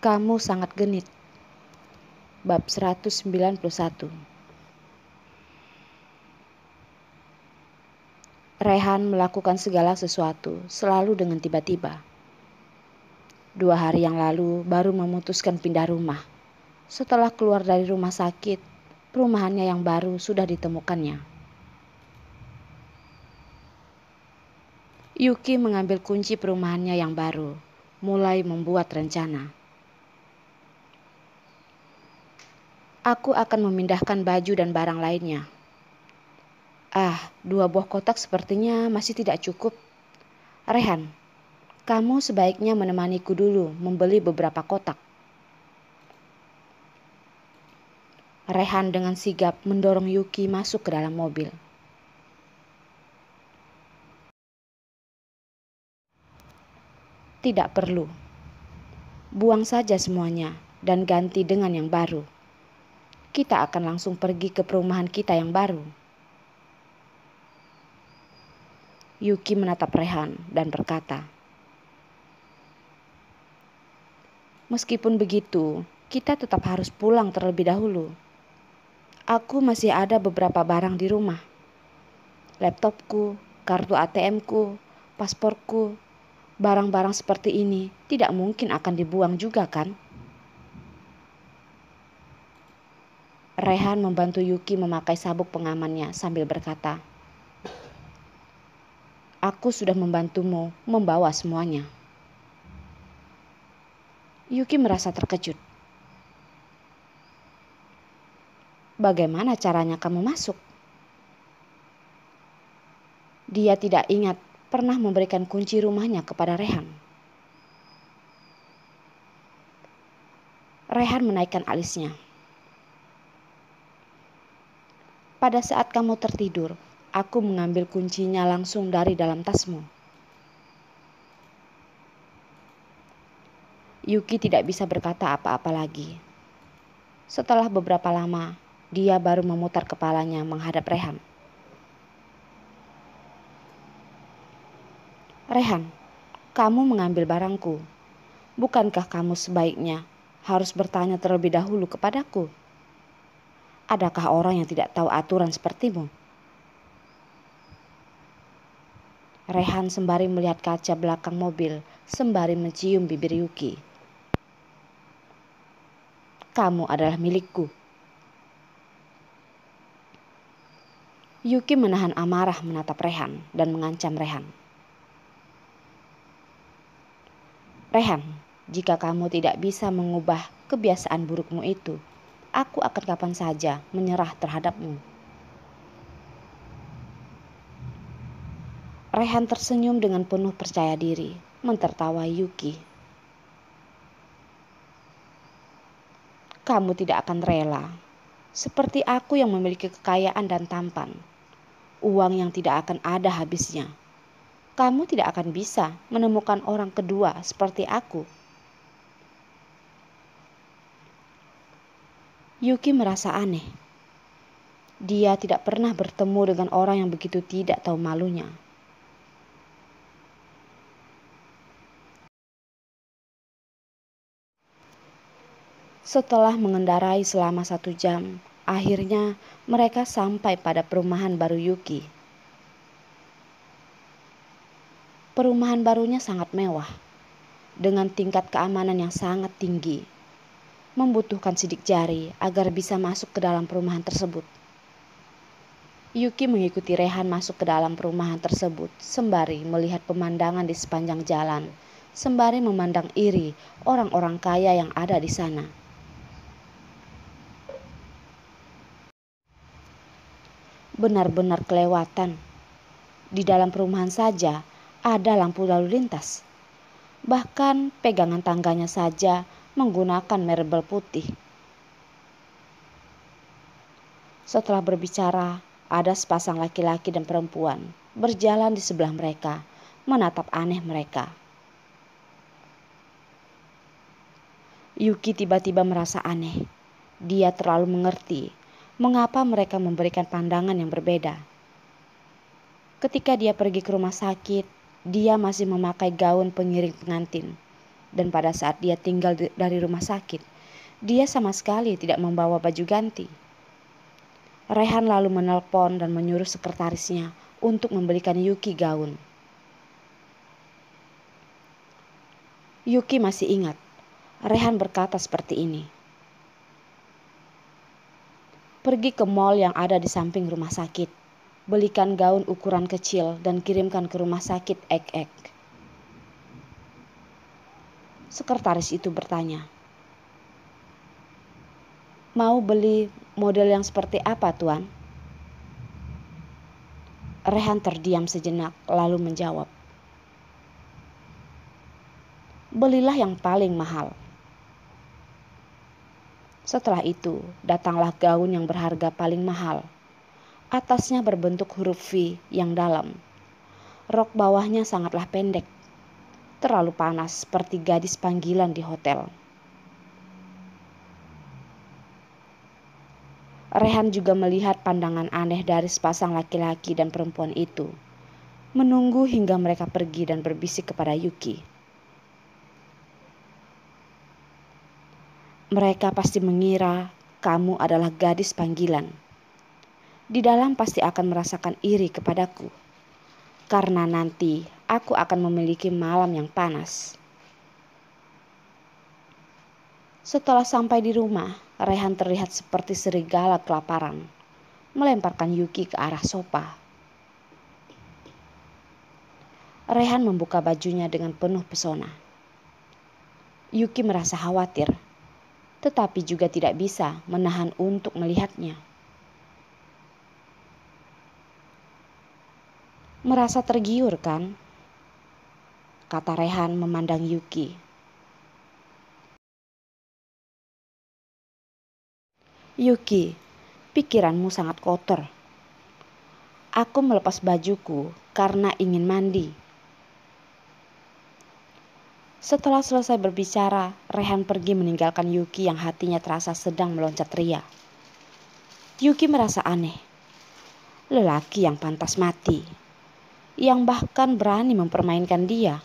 Kamu sangat genit. Bab 191. Rehan melakukan segala sesuatu selalu dengan tiba-tiba. 2 hari yang lalu baru memutuskan pindah rumah. Setelah keluar dari rumah sakit, perumahannya yang baru sudah ditemukannya. Yuki mengambil kunci perumahannya yang baru, mulai membuat rencana. Aku akan memindahkan baju dan barang lainnya. 2 buah kotak sepertinya masih tidak cukup. Rehan, kamu sebaiknya menemaniku dulu membeli beberapa kotak. Rehan dengan sigap mendorong Yuki masuk ke dalam mobil. Tidak perlu. Buang saja semuanya dan ganti dengan yang baru. Kita akan langsung pergi ke perumahan kita yang baru. Yuki menatap Rehan dan berkata, meskipun begitu, kita tetap harus pulang terlebih dahulu. Aku masih ada beberapa barang di rumah. Laptopku, kartu ATM-ku, pasporku, barang-barang seperti ini tidak mungkin akan dibuang juga kan? Rehan membantu Yuki memakai sabuk pengamannya sambil berkata, aku sudah membantumu membawa semuanya. Yuki merasa terkejut. Bagaimana caranya kamu masuk? Dia tidak ingat pernah memberikan kunci rumahnya kepada Rehan. Rehan menaikkan alisnya. Pada saat kamu tertidur, aku mengambil kuncinya langsung dari dalam tasmu. Yuki tidak bisa berkata apa-apa lagi. Setelah beberapa lama, dia baru memutar kepalanya menghadap Rehan. Rehan, kamu mengambil barangku. Bukankah kamu sebaiknya harus bertanya terlebih dahulu kepadaku? Adakah orang yang tidak tahu aturan sepertimu? Rehan sembari melihat kaca belakang mobil, sembari mencium bibir Yuki. Kamu adalah milikku. Yuki menahan amarah menatap Rehan dan mengancam Rehan. Rehan, jika kamu tidak bisa mengubah kebiasaan burukmu itu, aku akan kapan saja menyerah terhadapmu. Rehan tersenyum dengan penuh percaya diri, mentertawai Yuki. Kamu tidak akan rela, seperti aku yang memiliki kekayaan dan tampan, uang yang tidak akan ada habisnya. Kamu tidak akan bisa menemukan orang kedua seperti aku. Yuki merasa aneh. Dia tidak pernah bertemu dengan orang yang begitu tidak tahu malunya. Setelah mengendarai selama 1 jam, akhirnya mereka sampai pada perumahan baru Yuki. Perumahan barunya sangat mewah, dengan tingkat keamanan yang sangat tinggi. Membutuhkan sidik jari agar bisa masuk ke dalam perumahan tersebut. Yuki mengikuti Rehan masuk ke dalam perumahan tersebut, sembari melihat pemandangan di sepanjang jalan, sembari memandang iri orang-orang kaya yang ada di sana. Benar-benar kelewatan. Di dalam perumahan saja ada lampu lalu lintas. Bahkan pegangan tangganya saja menggunakan marble putih. Setelah berbicara, ada sepasang laki-laki dan perempuan berjalan di sebelah mereka, menatap aneh mereka. Yuki tiba-tiba merasa aneh. Dia terlalu mengerti mengapa mereka memberikan pandangan yang berbeda. Ketika dia pergi ke rumah sakit, dia masih memakai gaun pengiring pengantin. Dan pada saat dia tinggal dari rumah sakit, dia sama sekali tidak membawa baju ganti. Rehan lalu menelpon dan menyuruh sekretarisnya untuk membelikan Yuki gaun. Yuki masih ingat, Rehan berkata seperti ini. Pergi ke mall yang ada di samping rumah sakit. Belikan gaun ukuran kecil dan kirimkan ke rumah sakit Ek. Sekretaris itu bertanya, mau beli model yang seperti apa, Tuan? Rehan terdiam sejenak lalu menjawab, belilah yang paling mahal. Setelah itu, datanglah gaun yang berharga paling mahal. Atasnya berbentuk huruf V yang dalam. Rok bawahnya sangatlah pendek. Terlalu panas seperti gadis panggilan di hotel. Rehan juga melihat pandangan aneh dari sepasang laki-laki dan perempuan itu. Menunggu hingga mereka pergi dan berbisik kepada Yuki. Mereka pasti mengira kamu adalah gadis panggilan. Di dalam pasti akan merasakan iri kepadaku. Karena nanti aku akan memiliki malam yang panas. Setelah sampai di rumah, Rehan terlihat seperti serigala kelaparan, melemparkan Yuki ke arah sofa. Rehan membuka bajunya dengan penuh pesona. Yuki merasa khawatir, tetapi juga tidak bisa menahan untuk melihatnya. Merasa tergiur kan? Kata Rehan memandang Yuki. Yuki, pikiranmu sangat kotor. Aku melepas bajuku karena ingin mandi. Setelah selesai berbicara, Rehan pergi meninggalkan Yuki yang hatinya terasa sedang meloncat ria. Yuki merasa aneh. Lelaki yang pantas mati, yang bahkan berani mempermainkan dia,